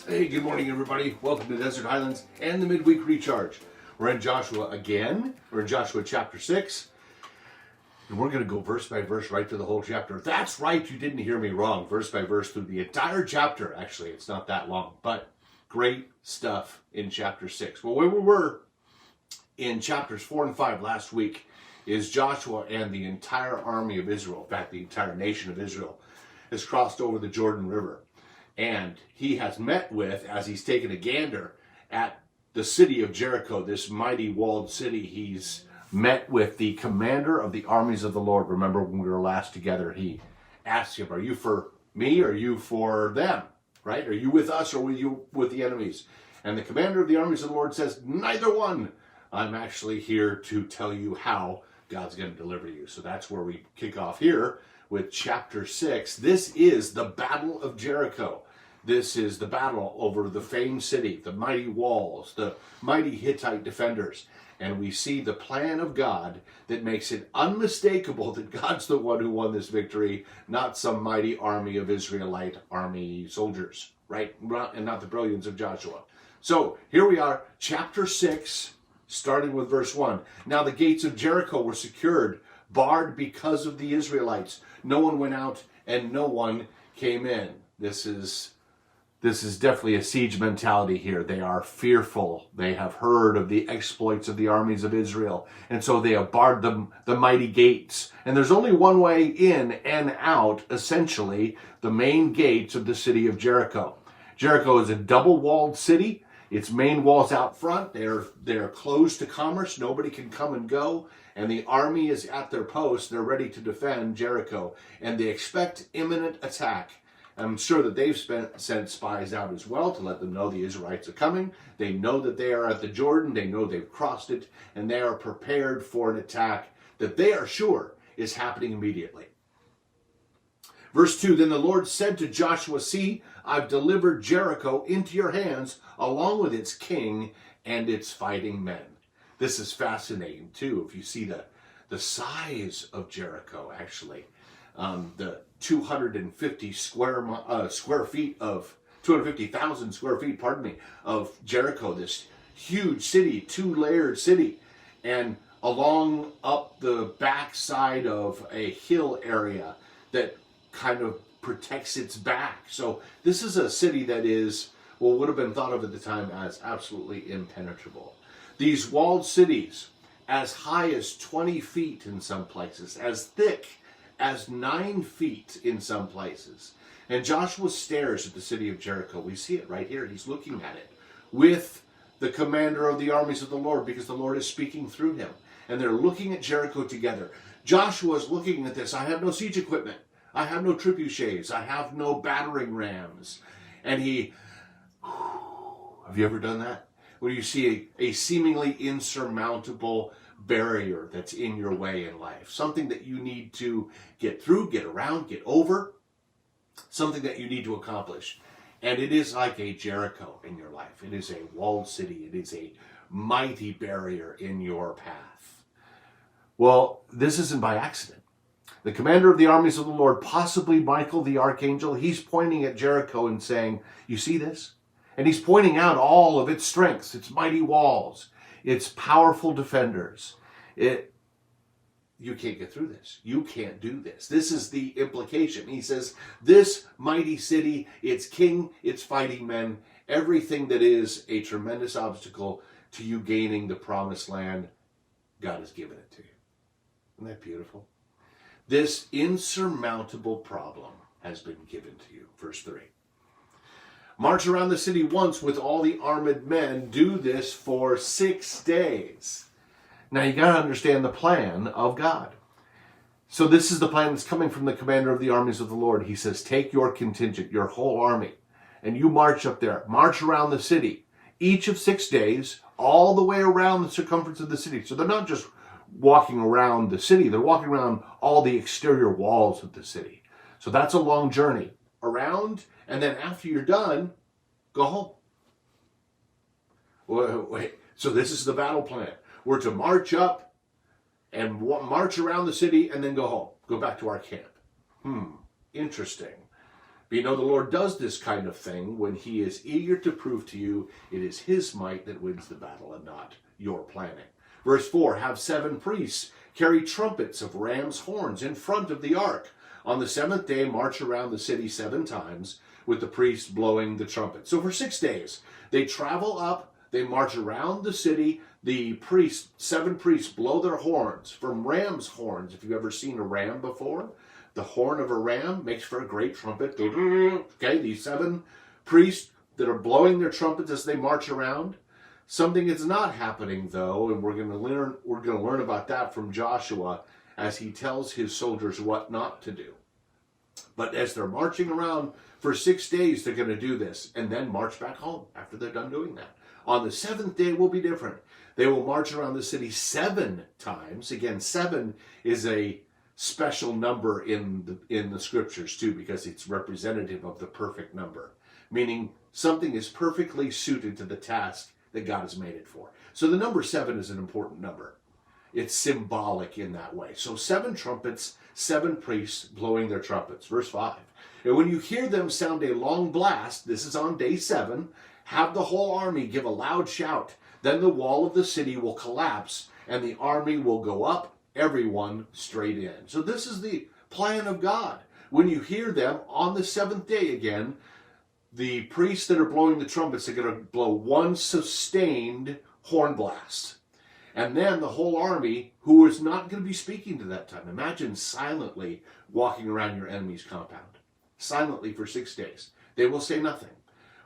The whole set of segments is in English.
Hey, good morning, everybody. Welcome to Desert Highlands and the Midweek Recharge. We're in Joshua again. We're in Joshua chapter 6. And we're going to go verse by verse right through the whole chapter. That's right, you didn't hear me wrong. Verse by verse through the entire chapter. Actually, it's not that long, but great stuff in chapter 6. Well, where we were in chapters 4 and 5 last week is Joshua and the entire army of Israel. In fact, the entire nation of Israel has crossed over the Jordan River. And he has met with, as he's taken a gander at the city of Jericho, this mighty walled city, he's met with the commander of the armies of the Lord. Remember when we were last together, he asked him, are you for me or are you for them? Right? Are you with us or are you with the enemies? And the commander of the armies of the Lord says, neither one. I'm actually here to tell you how God's going to deliver you. So that's where we kick off here with chapter 6. This is the Battle of Jericho. This is the battle over the famed city, the mighty walls, the mighty Hittite defenders. And we see the plan of God that makes it unmistakable that God's the one who won this victory, not some mighty army of Israelite army soldiers, right? And not the brilliance of Joshua. So here we are, chapter 6, starting with verse 1. Now the gates of Jericho were secured, barred because of the Israelites. No one went out and no one came in. This is definitely a siege mentality here. They are fearful. They have heard of the exploits of the armies of Israel. And so they have barred the mighty gates. And there's only one way in and out, essentially, the main gates of the city of Jericho. Jericho is a double-walled city. Its main walls out front. They're closed to commerce. Nobody can come and go. And the army is at their post. They're ready to defend Jericho. And they expect imminent attack. I'm sure that they've sent spies out as well to let them know the Israelites are coming. They know that they are at the Jordan. They know they've crossed it. And they are prepared for an attack that they are sure is happening immediately. Verse 2, then the Lord said to Joshua, see, I've delivered Jericho into your hands, along with its king and its fighting men. This is fascinating, too, if you see the size of Jericho, actually. The 250,000 square feet of Jericho, this huge city, two-layered city, and along up the backside of a hill area that kind of protects its back. So this is a city that is, well, would have been thought of at the time as absolutely impenetrable. These walled cities, as high as 20 feet in some places, as thick as 9 feet in some places. And Joshua stares at the city of Jericho. We see it right here. He's looking at it with the commander of the armies of the Lord, because the Lord is speaking through him. And they're looking at Jericho together. Joshua is looking at this. I have no siege equipment. I have no trebuchets. I have no battering rams. And have you ever done that? Where you see a seemingly insurmountable barrier that's in your way in life. Something that you need to get through, get around, get over. Something that you need to accomplish. And it is like a Jericho in your life. It is a walled city. It is a mighty barrier in your path. Well, this isn't by accident. The commander of the armies of the Lord, possibly Michael the archangel, he's pointing at Jericho and saying, you see this? And he's pointing out all of its strengths, its mighty walls, its powerful defenders. You can't get through this. You can't do this. This is the implication. He says, this mighty city, its king, its fighting men, everything that is a tremendous obstacle to you gaining the promised land, God has given it to you. Isn't that beautiful? This insurmountable problem has been given to you. Verse 3. March around the city once with all the armed men. Do this for 6 days. Now you got to understand the plan of God. So this is the plan that's coming from the commander of the armies of the Lord. He says, take your contingent, your whole army, and you march up there. March around the city. Each of 6 days, all the way around the circumference of the city. So they're not just walking around the city. They're walking around all the exterior walls of the city. So that's a long journey. Around, and then after you're done, go home. Wait. So this is the battle plan. We're to march up and march around the city and then go home. Go back to our camp. Interesting. But you know the Lord does this kind of thing when he is eager to prove to you it is his might that wins the battle and not your planning. Verse 4, have 7 priests carry trumpets of ram's horns in front of the ark. On the 7th day, march around the city 7 times with the priests blowing the trumpet. So for 6 days, they travel up, they march around the city. The priests, 7 priests, blow their horns from ram's horns. If you've ever seen a ram before, the horn of a ram makes for a great trumpet. Okay, these 7 priests that are blowing their trumpets as they march around. Something is not happening though, and we're going to learn about that from Joshua as he tells his soldiers what not to do. But as they're marching around for 6 days, they're going to do this and then march back home after they're done doing that. On the 7th day will be different. They will march around the city 7 times. Again, 7 is a special number in the scriptures too, because it's representative of the perfect number, meaning something is perfectly suited to the task that God has made it for. So the number 7 is an important number. It's symbolic in that way. So 7 trumpets, 7 priests blowing their trumpets. Verse 5. And when you hear them sound a long blast, this is on day 7, have the whole army give a loud shout. Then the wall of the city will collapse and the army will go up, everyone straight in. So this is the plan of God. When you hear them on the 7th day again, the priests that are blowing the trumpets are going to blow one sustained horn blast. And then the whole army, who is not going to be speaking to that time. Imagine silently walking around your enemy's compound. Silently for 6 days. They will say nothing.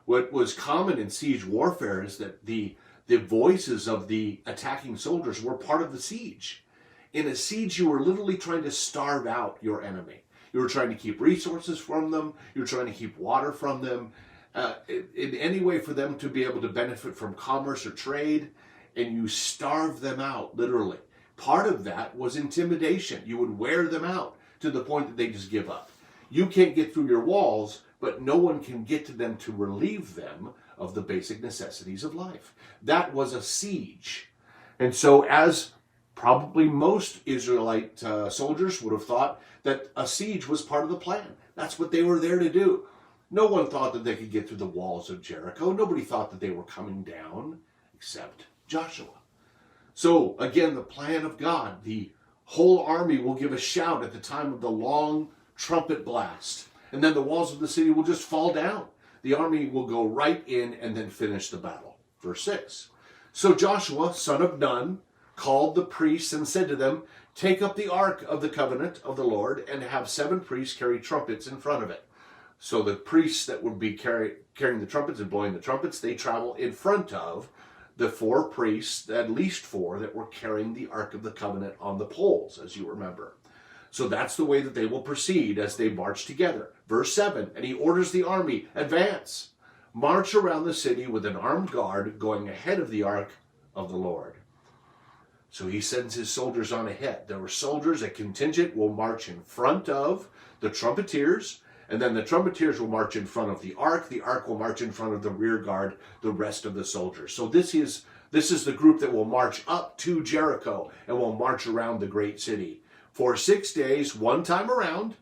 What was common in siege warfare is that the voices of the attacking soldiers were part of the siege. In a siege, you were literally trying to starve out your enemy. You were trying to keep resources from them. You were trying to keep water from them. In any way for them to be able to benefit from commerce or trade. And you starve them out, literally. Part of that was intimidation. You would wear them out to the point that they just give up. You can't get through your walls, but no one can get to them to relieve them of the basic necessities of life. That was a siege. And so as probably most Israelite soldiers would have thought that a siege was part of the plan. That's what they were there to do. No one thought that they could get through the walls of Jericho. Nobody thought that they were coming down except Joshua. So again, the plan of God, the whole army will give a shout at the time of the long trumpet blast. And then the walls of the city will just fall down. The army will go right in and then finish the battle. Verse 6. So Joshua, son of Nun, called the priests and said to them, take up the ark of the covenant of the Lord and have 7 priests carry trumpets in front of it. So the priests that would be carrying the trumpets and blowing the trumpets, they travel in front of the 4 priests, at least 4, that were carrying the ark of the covenant on the poles, as you remember. So that's the way that they will proceed as they march together. Verse 7, and he orders the army, advance, march around the city with an armed guard going ahead of the ark of the Lord. So he sends his soldiers on ahead. There were soldiers, a contingent will march in front of the trumpeters, and then the trumpeters will march in front of the ark will march in front of the rear guard, the rest of the soldiers. So this is the group that will march up to Jericho and will march around the great city. For 6 days, one time around,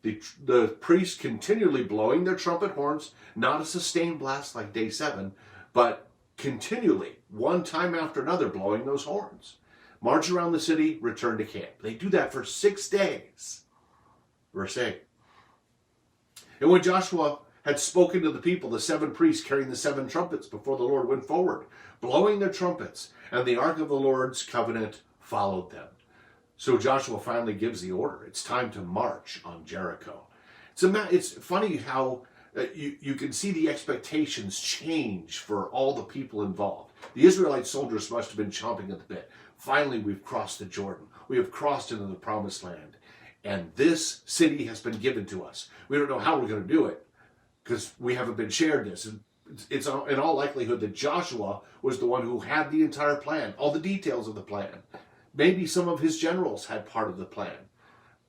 the priests continually blowing their trumpet horns, not a sustained blast like day 7, but continually, one time after another, blowing those horns. March around the city, return to camp. They do that for 6 days. Verse 8. And when Joshua had spoken to the people, the 7 priests carrying the 7 trumpets before the Lord went forward, blowing their trumpets, and the ark of the Lord's covenant followed them. So Joshua finally gives the order. It's time to march on Jericho. It's funny how you can see the expectations change for all the people involved. The Israelite soldiers must have been chomping at the bit. Finally, we've crossed the Jordan. We have crossed into the promised land. And this city has been given to us. We don't know how we're going to do it because we haven't been shared this. It's in all likelihood that Joshua was the one who had the entire plan, all the details of the plan. Maybe some of his generals had part of the plan,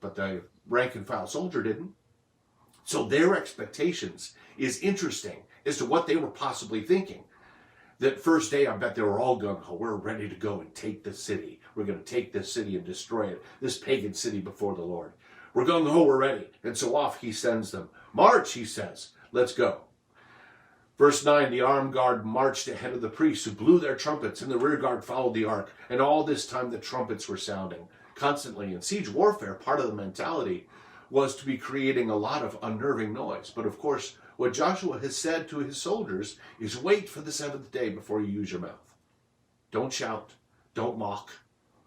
but the rank and file soldier didn't. So their expectations is interesting as to what they were possibly thinking. That first day, I bet they were all gung-ho. We're ready to go and take the city. We're going to take this city and destroy it, this pagan city before the Lord. We're gung ho, we're ready. And so off he sends them. March, he says. Let's go. Verse 9, the armed guard marched ahead of the priests who blew their trumpets, and the rear guard followed the ark. And all this time the trumpets were sounding constantly. In siege warfare, part of the mentality was to be creating a lot of unnerving noise. But of course, what Joshua has said to his soldiers is wait for the seventh day before you use your mouth. Don't shout. Don't mock.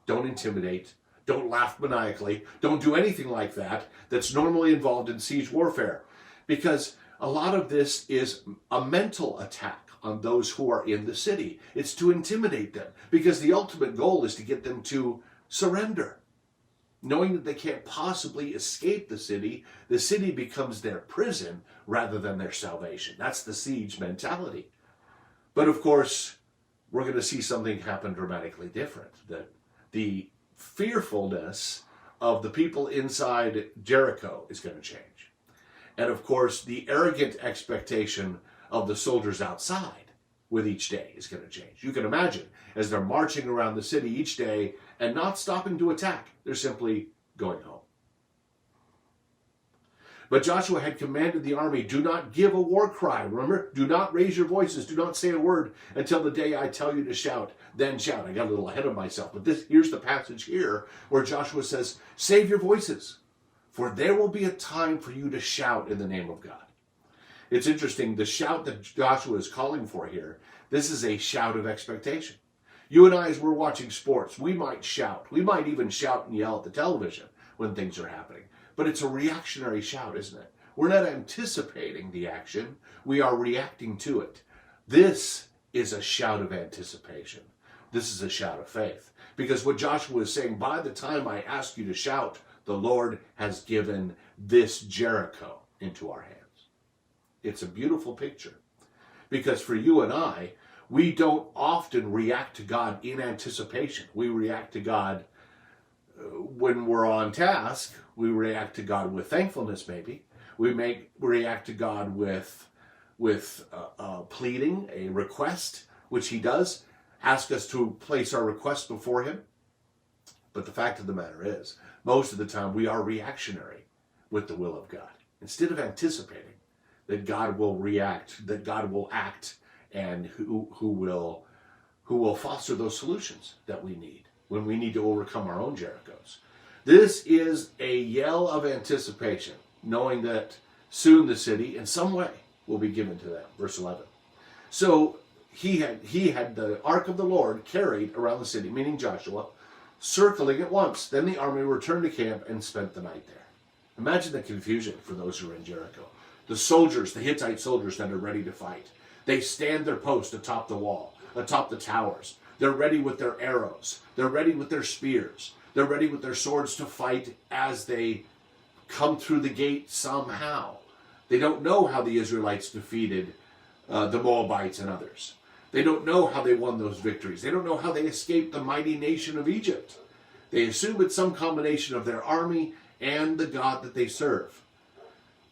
Don't intimidate. Don't laugh maniacally. Don't do anything like that that's normally involved in siege warfare. Because a lot of this is a mental attack on those who are in the city. It's to intimidate them. Because the ultimate goal is to get them to surrender. Knowing that they can't possibly escape the city becomes their prison rather than their salvation. That's the siege mentality. But of course, we're going to see something happen dramatically different. That the fearfulness of the people inside Jericho is going to change. And of course, the arrogant expectation of the soldiers outside with each day is going to change. You can imagine as they're marching around the city each day and not stopping to attack, they're simply going home. But Joshua had commanded the army, do not give a war cry. Remember, do not raise your voices. Do not say a word until the day I tell you to shout. Then shout. I got a little ahead of myself. But here's the passage here where Joshua says, save your voices, for there will be a time for you to shout in the name of God. It's interesting, the shout that Joshua is calling for here, this is a shout of expectation. You and I, as we're watching sports, we might shout. We might even shout and yell at the television when things are happening. But it's a reactionary shout, isn't it? We're not anticipating the action. We are reacting to it. This is a shout of anticipation. This is a shout of faith. Because what Joshua is saying, by the time I ask you to shout, the Lord has given this Jericho into our hands. It's a beautiful picture. Because for you and I, we don't often react to God in anticipation. We react to God when we're on task. We react to God with thankfulness, maybe. We may react to God with pleading, a request, which he does. Ask us to place our request before him. But the fact of the matter is, most of the time we are reactionary with the will of God. Instead of anticipating that God will react, that God will act, and who will foster those solutions that we need when we need to overcome our own Jerichos. This is a yell of anticipation, knowing that soon the city, in some way, will be given to them. Verse 11. So he had the ark of the Lord carried around the city, meaning Joshua, circling it once. Then the army returned to camp and spent the night there. Imagine the confusion for those who are in Jericho. The soldiers, the Hittite soldiers that are ready to fight. They stand their post atop the wall, atop the towers. They're ready with their arrows. They're ready with their spears. They're ready with their swords to fight as they come through the gate somehow. They don't know how the Israelites defeated the Moabites and others. They don't know how they won those victories. They don't know how they escaped the mighty nation of Egypt. They assume it's some combination of their army and the God that they serve.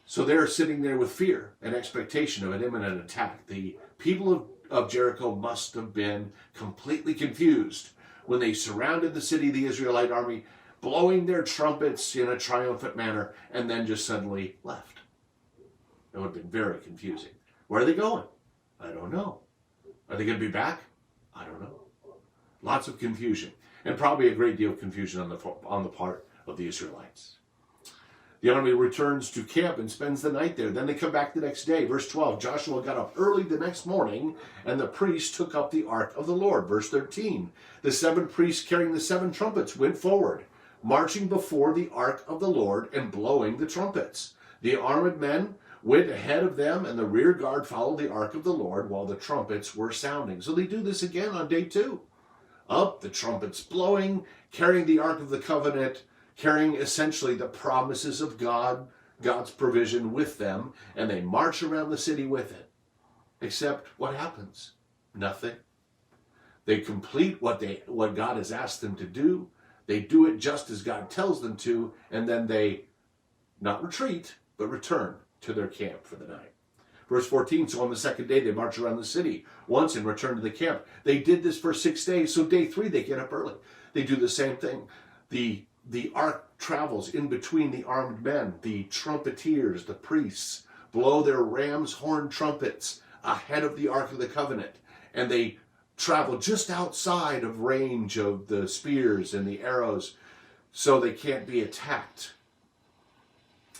So they're sitting there with fear and expectation of an imminent attack. The people of Jericho must have been completely confused when they surrounded the city, the Israelite army, blowing their trumpets in a triumphant manner, and then just suddenly left. It would have been very confusing. Where are they going? I don't know. Are they going to be back? I don't know. Lots of confusion, and probably a great deal of confusion on the part of the Israelites. The army returns to camp and spends the night there. Then they come back the next day. Verse 12, Joshua got up early the next morning, and the priests took up the ark of the Lord. Verse 13, the 7 priests carrying the 7 trumpets went forward, marching before the ark of the Lord and blowing the trumpets. The armed men went ahead of them, and the rear guard followed the ark of the Lord while the trumpets were sounding. So they do this again on day 2. Up, the trumpets blowing, carrying the ark of the covenant, carrying essentially the promises of God, God's provision with them, and they march around the city with it. Except what happens? Nothing. They complete what God has asked them to do. They do it just as God tells them to, and then they not retreat, but return to their camp for the night. Verse 14, so on the second day they march around the city once and return to the camp. They did this for 6 days, so day 3 they get up early. They do the same thing. The ark travels in between the armed men. The trumpeters, the priests, blow their ram's horn trumpets ahead of the Ark of the Covenant, and they travel just outside of range of the spears and the arrows so they can't be attacked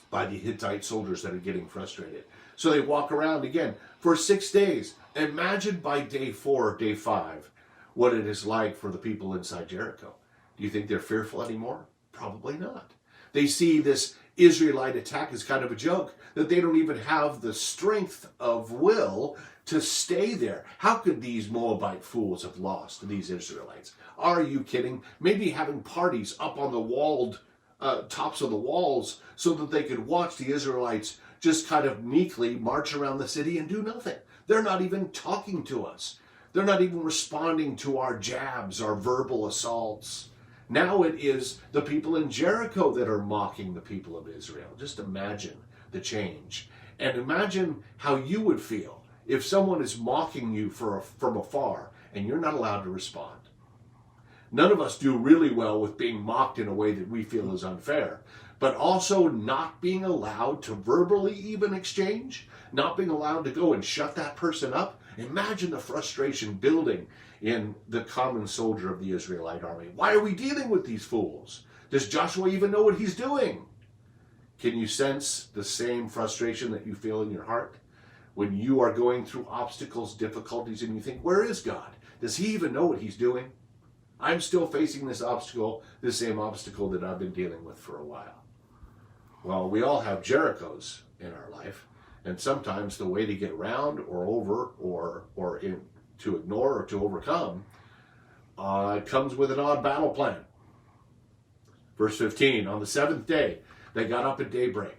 by the Hittite soldiers that are getting frustrated. So they walk around again for 6 days. Imagine by day 4, day 5, what it is like for the people inside Jericho. Do you think they're fearful anymore? Probably not. They see this Israelite attack as kind of a joke, that they don't even have the strength of will to stay there. How could these Moabite fools have lost to these Israelites? Are you kidding? Maybe having parties up on the walled tops of the walls so that they could watch the Israelites just kind of meekly march around the city and do nothing. They're not even talking to us. They're not even responding to our jabs, our verbal assaults. Now it is the people in Jericho that are mocking the people of Israel. Just imagine the change. And imagine how you would feel if someone is mocking you from afar and you're not allowed to respond. None of us do really well with being mocked in a way that we feel is unfair, but also not being allowed to verbally even exchange, not being allowed to go and shut that person up. Imagine the frustration building in the common soldier of the Israelite army. Why are we dealing with these fools? Does Joshua even know what he's doing? Can you sense the same frustration that you feel in your heart when you are going through obstacles, difficulties, and you think, where is God? Does he even know what he's doing? I'm still facing this obstacle, the same obstacle that I've been dealing with for a while. Well, we all have Jerichos in our life, and sometimes the way to get around or over or to ignore or to overcome comes with an odd battle plan. Verse 15, on the 7th day, they got up at daybreak.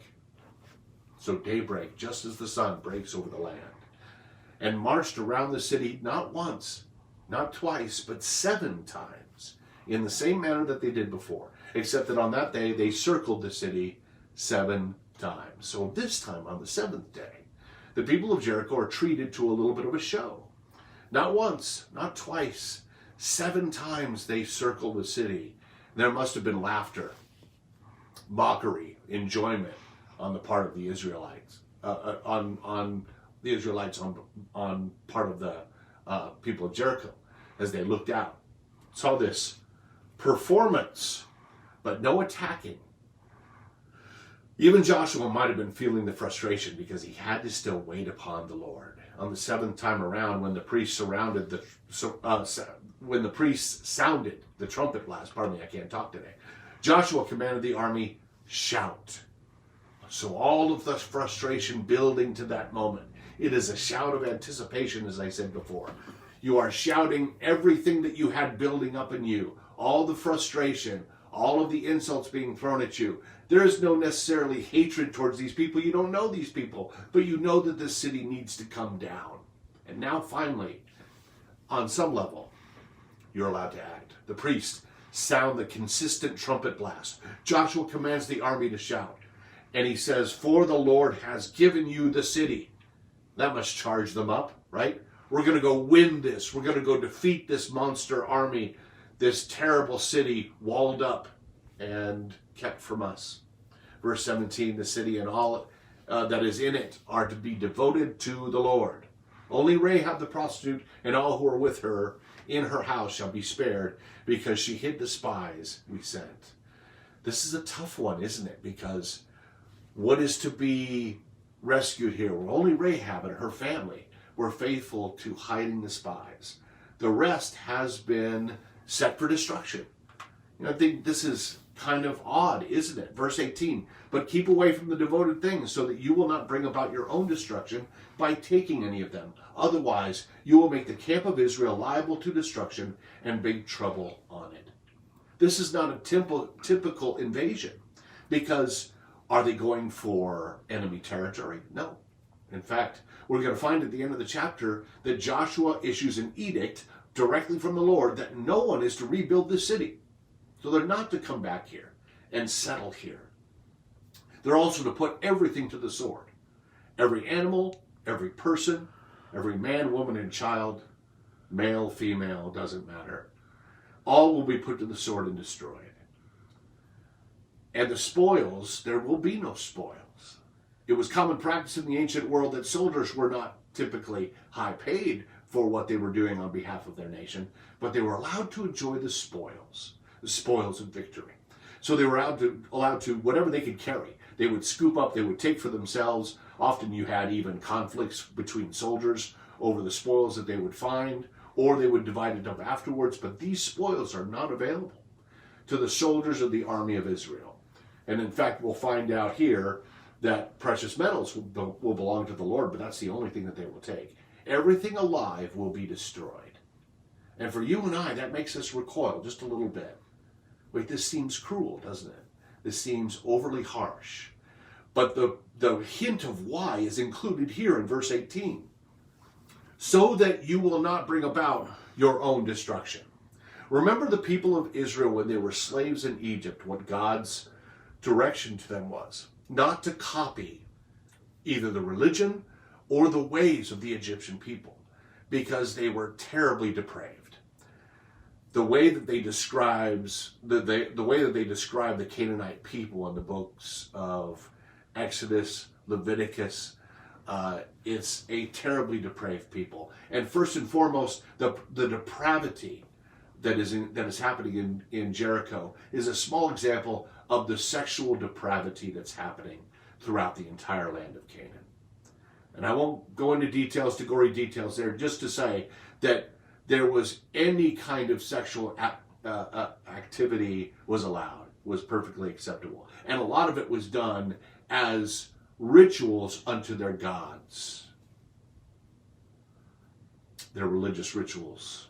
So daybreak, just as the sun breaks over the land, and marched around the city not once, not twice, but 7 times, in the same manner that they did before, except that on that day they circled the city 7 times. So this time, on the 7th day, the people of Jericho are treated to a little bit of a show. Not once, not twice, 7 times they circled the city. There must have been laughter, mockery, enjoyment on the part of the Israelites, on the Israelites on part of the people of Jericho, as they looked out, saw this performance, but no attacking. Even Joshua might have been feeling the frustration because he had to still wait upon the Lord. On the 7th time around, when the priests sounded the trumpet blast, I can't talk today, Joshua commanded the army, shout. So all of the frustration building to that moment, it is a shout of anticipation, as I said before. You are shouting everything that you had building up in you, all the frustration, all of the insults being thrown at you. There is no necessarily hatred towards these people. You don't know these people, but you know that this city needs to come down. And now finally, on some level, you're allowed to act. The priests sound the consistent trumpet blast. Joshua commands the army to shout. And he says, for the Lord has given you the city. That must charge them up, right? We're going to go win this. We're going to go defeat this monster army, this terrible city walled up and kept from us. Verse 17, the city and all that is in it are to be devoted to the Lord. Only Rahab the prostitute and all who are with her in her house shall be spared, because she hid the spies we sent. This is a tough one, isn't it? Because what is to be rescued here? Well, only Rahab and her family were faithful to hiding the spies. The rest has been set for destruction. I think this is kind of odd, isn't it? Verse 18, but keep away from the devoted things so that you will not bring about your own destruction by taking any of them. Otherwise, you will make the camp of Israel liable to destruction and bring trouble on it. This is not a typical invasion, because are they going for enemy territory? No. In fact, we're going to find at the end of the chapter that Joshua issues an edict directly from the Lord that no one is to rebuild the city. So they're not to come back here and settle here. They're also to put everything to the sword. Every animal, every person, every man, woman, and child, male, female, doesn't matter. All will be put to the sword and destroyed. And the spoils, there will be no spoils. It was common practice in the ancient world that soldiers were not typically high paid for what they were doing on behalf of their nation, but they were allowed to enjoy the spoils of victory. So they were allowed to whatever they could carry, they would scoop up, they would take for themselves. Often you had even conflicts between soldiers over the spoils that they would find, or they would divide it up afterwards. But these spoils are not available to the soldiers of the army of Israel. And in fact, we'll find out here that precious metals will belong to the Lord, but that's the only thing that they will take. Everything alive will be destroyed. And for you and I, that makes us recoil just a little bit. Wait, this seems cruel, doesn't it? This seems overly harsh. But the hint of why is included here in verse 18. So that you will not bring about your own destruction. Remember the people of Israel when they were slaves in Egypt, what God's direction to them was. Not to copy either the religion or the ways of the Egyptian people, because they were terribly depraved. The way that they describe the Canaanite people in the books of Exodus, Leviticus, it's a terribly depraved people. And first and foremost, the depravity that is happening in Jericho is a small example of the sexual depravity that's happening throughout the entire land of Canaan. And I won't go into gory details there, just to say that there was any kind of sexual activity was allowed, was perfectly acceptable. And a lot of it was done as rituals unto their gods, their religious rituals.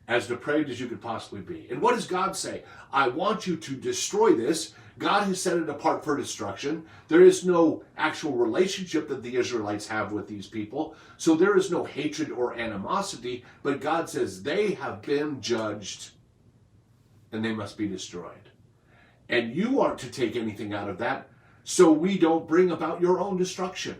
As depraved as you could possibly be. And what does God say? I want you to destroy this. God has set it apart for destruction. There is no actual relationship that the Israelites have with these people. So there is no hatred or animosity. But God says they have been judged and they must be destroyed. And you aren't to take anything out of that, so we don't bring about your own destruction.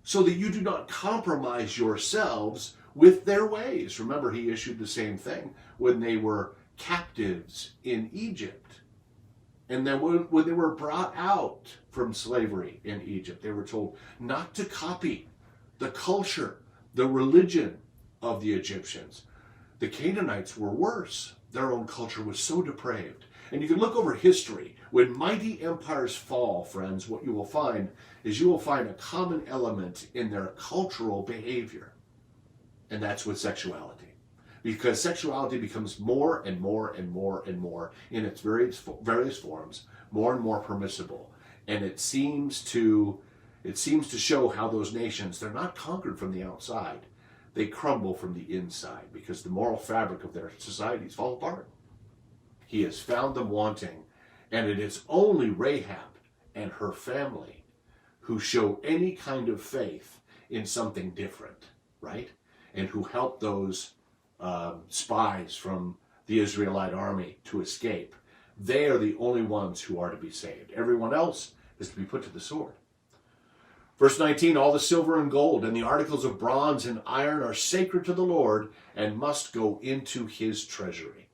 So that you do not compromise yourselves with their ways. Remember, he issued the same thing when they were captives in Egypt. And then when they were brought out from slavery in Egypt, they were told not to copy the culture, the religion of the Egyptians. The Canaanites were worse. Their own culture was so depraved. And you can look over history. When mighty empires fall, friends, what you will find is you will find a common element in their cultural behavior. And that's with sexuality. Because sexuality becomes more and more and more and more in its various forms, more and more permissible. And it seems to show how those nations, they're not conquered from the outside. They crumble from the inside because the moral fabric of their societies fall apart. He has found them wanting, and it is only Rahab and her family who show any kind of faith in something different, right? And who help those spies from the Israelite army to escape. They are the only ones who are to be saved. Everyone else is to be put to the sword. Verse 19, all the silver and gold and the articles of bronze and iron are sacred to the Lord and must go into his treasury.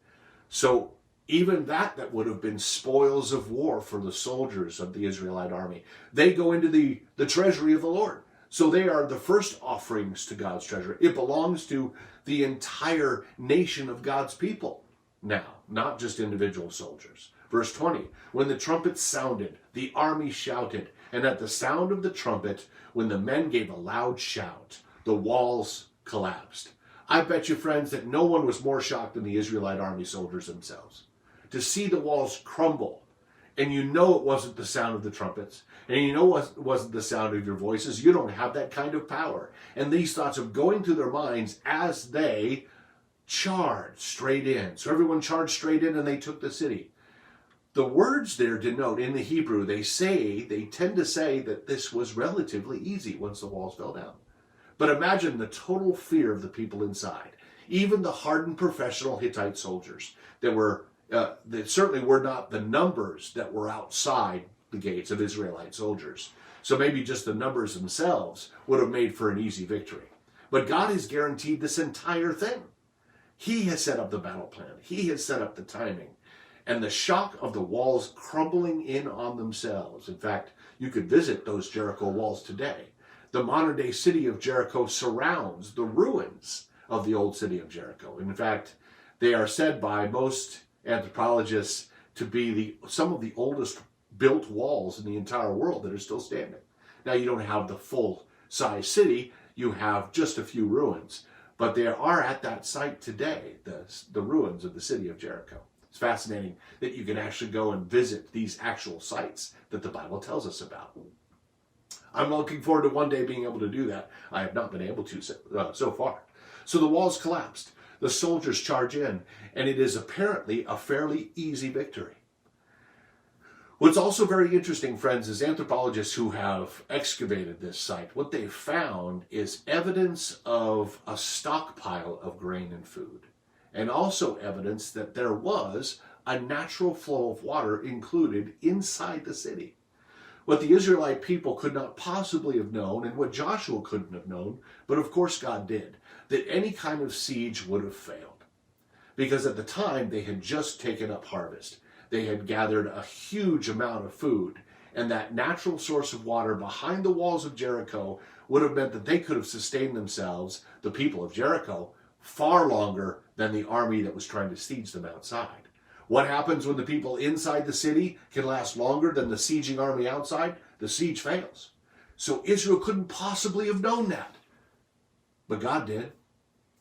So even that would have been spoils of war for the soldiers of the Israelite army, they go into the treasury of the Lord. So they are the first offerings to God's treasure. It belongs to the entire nation of God's people now, not just individual soldiers. Verse 20, when the trumpet sounded, the army shouted, and at the sound of the trumpet, when the men gave a loud shout, the walls collapsed. I bet you, friends, that no one was more shocked than the Israelite army soldiers themselves. To see the walls crumble, and you know it wasn't the sound of the trumpets, and you know it wasn't the sound of your voices. You don't have that kind of power. And these thoughts are going through their minds as they charged straight in. So everyone charged straight in and they took the city. The words there denote, in the Hebrew, they tend to say that this was relatively easy once the walls fell down. But imagine the total fear of the people inside. Even the hardened professional Hittite soldiers that certainly were not the numbers that were outside the gates of Israelite soldiers. So maybe just the numbers themselves would have made for an easy victory. But God has guaranteed this entire thing. He has set up the battle plan. He has set up the timing. and the shock of the walls crumbling in on themselves. In fact, you could visit those Jericho walls today. The modern-day city of Jericho surrounds the ruins of the old city of Jericho. In fact, they are said by most anthropologists to be some of the oldest built walls in the entire world that are still standing. Now, you don't have the full-size city. You have just a few ruins. But there are at that site today, the ruins of the city of Jericho. It's fascinating that you can actually go and visit these actual sites that the Bible tells us about. I'm looking forward to one day being able to do that. I have not been able to so far. So the walls collapsed. The soldiers charge in, and it is apparently a fairly easy victory. What's also very interesting, friends, is anthropologists who have excavated this site, what they've found is evidence of a stockpile of grain and food, and also evidence that there was a natural flow of water included inside the city. What the Israelite people could not possibly have known, and what Joshua couldn't have known, but of course God did, that any kind of siege would have failed. Because at the time, they had just taken up harvest. They had gathered a huge amount of food, and that natural source of water behind the walls of Jericho would have meant that they could have sustained themselves, the people of Jericho, far longer than the army that was trying to siege them outside. What happens when the people inside the city can last longer than the sieging army outside? The siege fails. So Israel couldn't possibly have known that. But God did.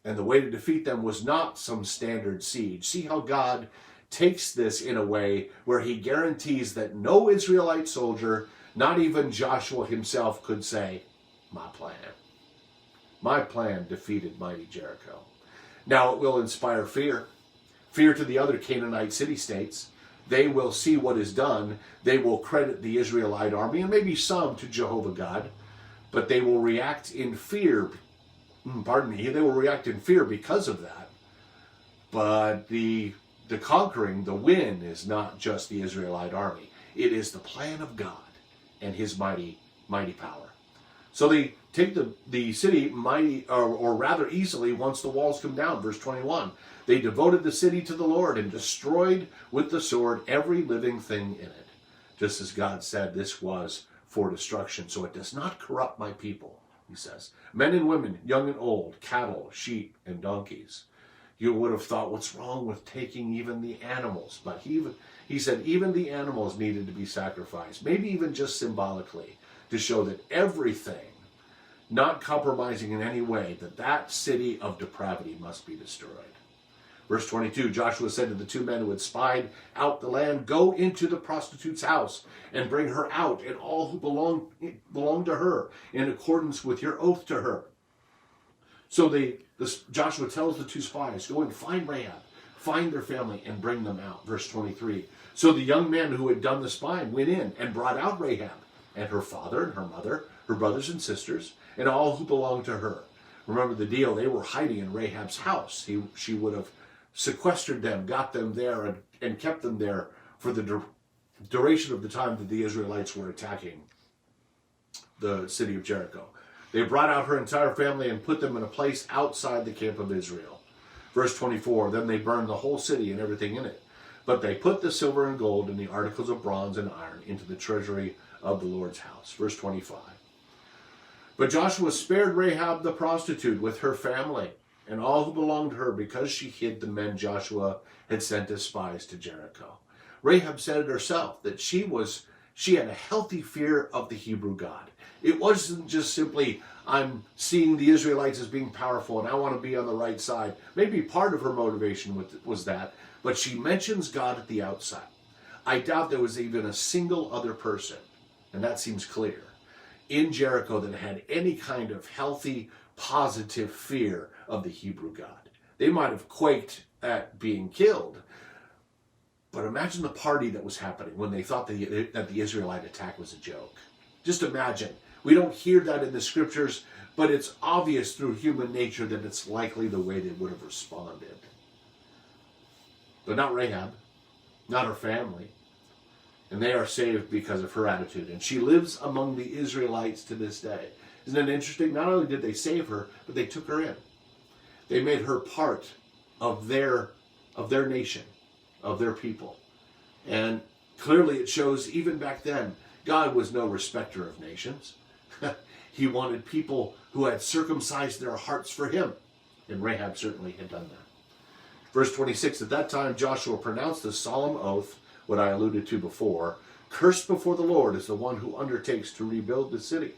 And the way to defeat them was not some standard siege. See how God takes this in a way where he guarantees that no Israelite soldier, not even Joshua himself, could say, my plan defeated mighty Jericho. Now it will inspire fear to the other Canaanite city-states. They will see what is done. They will credit the Israelite army, and maybe some to Jehovah God, but they will react in fear. They will react in fear because of that. But the conquering, the win, is not just the Israelite army. It is the plan of God and his mighty power. So they take the city mighty, or rather easily, once the walls come down. Verse 21, they devoted the city to the Lord and destroyed with the sword every living thing in it. Just as God said, this was for destruction. So it does not corrupt my people, he says. Men and women, young and old, cattle, sheep, and donkeys. You would have thought, what's wrong with taking even the animals? But he said even the animals needed to be sacrificed, maybe even just symbolically, to show that everything, not compromising in any way, that city of depravity must be destroyed. Verse 22, Joshua said to the two men who had spied out the land, go into the prostitute's house and bring her out and all who belong to her in accordance with your oath to her. So Joshua tells the two spies, go and find Rahab, find their family, and bring them out. Verse 23. So the young men who had done the spying went in and brought out Rahab and her father and her mother, her brothers and sisters, and all who belonged to her. Remember the deal, they were hiding in Rahab's house. She would have sequestered them, got them there, and kept them there for the duration of the time that the Israelites were attacking the city of Jericho. They brought out her entire family and put them in a place outside the camp of Israel. Verse 24, then they burned the whole city and everything in it. But they put the silver and gold and the articles of bronze and iron into the treasury of the Lord's house. Verse 25. But Joshua spared Rahab the prostitute with her family and all who belonged to her because she hid the men Joshua had sent as spies to Jericho. Rahab said it herself that she had a healthy fear of the Hebrew God. It wasn't just simply, I'm seeing the Israelites as being powerful and I want to be on the right side. Maybe part of her motivation was that, but she mentions God at the outset. I doubt there was even a single other person, and that seems clear, in Jericho that had any kind of healthy, positive fear of the Hebrew God. They might have quaked at being killed, but imagine the party that was happening when they thought that the Israelite attack was a joke. Just imagine. We don't hear that in the scriptures, but it's obvious through human nature that it's likely the way they would have responded. But not Rahab, not her family. And they are saved because of her attitude. And she lives among the Israelites to this day. Isn't it interesting? Not only did they save her, but they took her in. They made her part of their nation, of their people. And clearly it shows even back then, God was no respecter of nations. He wanted people who had circumcised their hearts for him. And Rahab certainly had done that. Verse 26, at that time Joshua pronounced the solemn oath, what I alluded to before, cursed before the Lord is the one who undertakes to rebuild the city.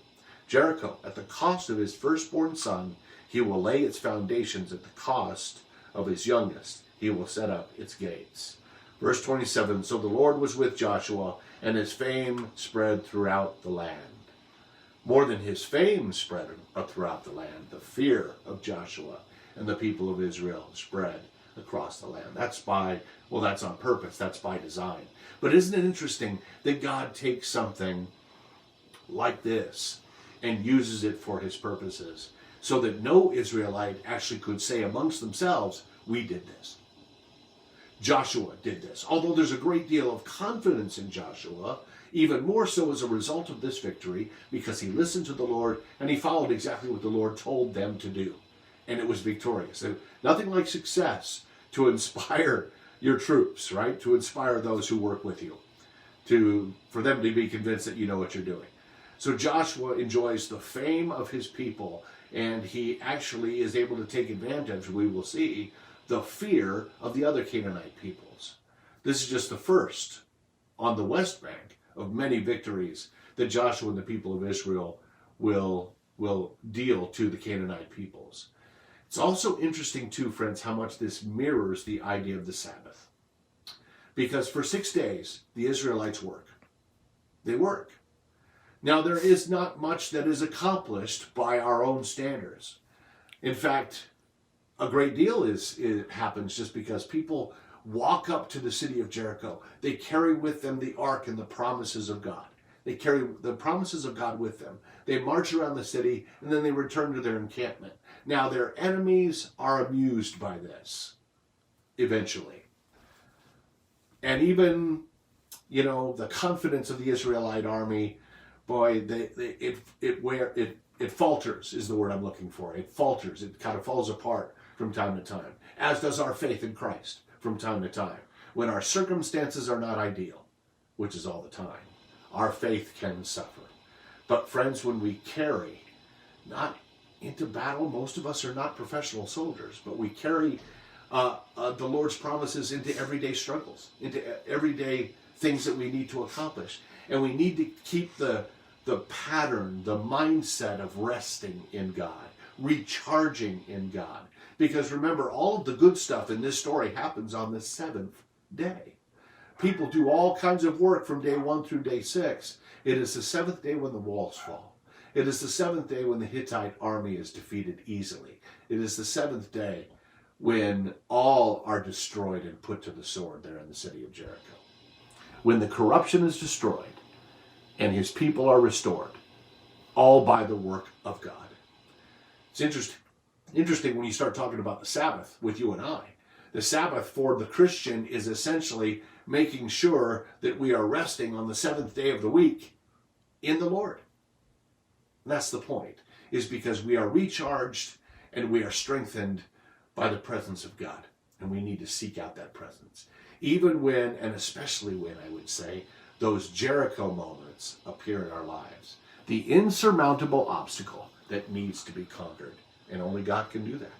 Jericho, at the cost of his firstborn son, he will lay its foundations. At the cost of his youngest, he will set up its gates. Verse 27, so the Lord was with Joshua, and his fame spread throughout the land. More than his fame spread throughout the land, the fear of Joshua and the people of Israel spread across the land. That's on purpose. That's by design. But isn't it interesting that God takes something like this and uses it for his purposes so that no Israelite actually could say amongst themselves, we did this. Joshua did this. Although there's a great deal of confidence in Joshua, even more so as a result of this victory, because he listened to the Lord and he followed exactly what the Lord told them to do. And it was victorious. And nothing like success to inspire your troops, right? To inspire those who work with you, for them to be convinced that you know what you're doing. So Joshua enjoys the fame of his people, and he actually is able to take advantage, we will see, the fear of the other Canaanite peoples. This is just the first on the west bank of many victories that Joshua and the people of Israel will deal to the Canaanite peoples. It's also interesting too, friends, how much this mirrors the idea of the Sabbath. Because for 6 days, the Israelites work. They work. Now, there is not much that is accomplished by our own standards. In fact, a great deal happens just because people walk up to the city of Jericho. They carry with them the ark and the promises of God. They carry the promises of God with them. They march around the city, and then they return to their encampment. Now, their enemies are amused by this, eventually. And even, the confidence of the Israelite army, boy, it falters is the word I'm looking for. It falters. It kind of falls apart from time to time, as does our faith in Christ from time to time. When our circumstances are not ideal, which is all the time, our faith can suffer. But friends, when we carry, not into battle, most of us are not professional soldiers, but we carry the Lord's promises into everyday struggles, into everyday things that we need to accomplish. And we need to keep the pattern, the mindset of resting in God, recharging in God. Because remember, all of the good stuff in this story happens on the seventh day. People do all kinds of work from day 1 through day 6. It is the seventh day when the walls fall. It is the seventh day when the Hittite army is defeated easily. It is the seventh day when all are destroyed and put to the sword there in the city of Jericho. When the corruption is destroyed and his people are restored, all by the work of God. It's interesting when you start talking about the Sabbath with you and I. The Sabbath for the Christian is essentially making sure that we are resting on the seventh day of the week in the Lord. And that's the point, is because we are recharged and we are strengthened by the presence of God. And we need to seek out that presence. Even when, and especially when, I would say, those Jericho moments appear in our lives. The insurmountable obstacle that needs to be conquered. And only God can do that.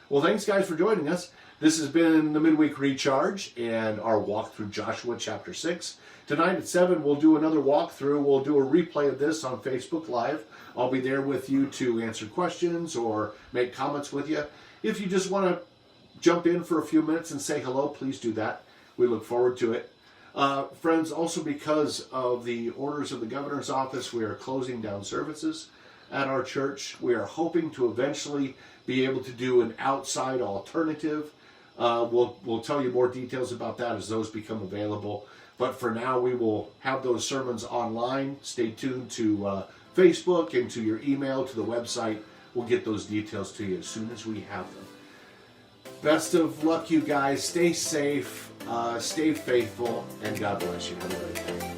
Well, thanks guys for joining us. This has been the Midweek Recharge and our walk through Joshua chapter 6. Tonight at 7, we'll do another walkthrough. We'll do a replay of this on Facebook Live. I'll be there with you to answer questions or make comments with you. If you just want to jump in for a few minutes and say hello, please do that. We look forward to it. Friends, also because of the orders of the governor's office, we are closing down services at our church. We are hoping to eventually be able to do an outside alternative. We'll tell you more details about that as those become available. But for now, we will have those sermons online. Stay tuned to Facebook and to your email, to the website. We'll get those details to you as soon as we have them. Best of luck, you guys. Stay safe, stay faithful, and God bless you. Have a great day.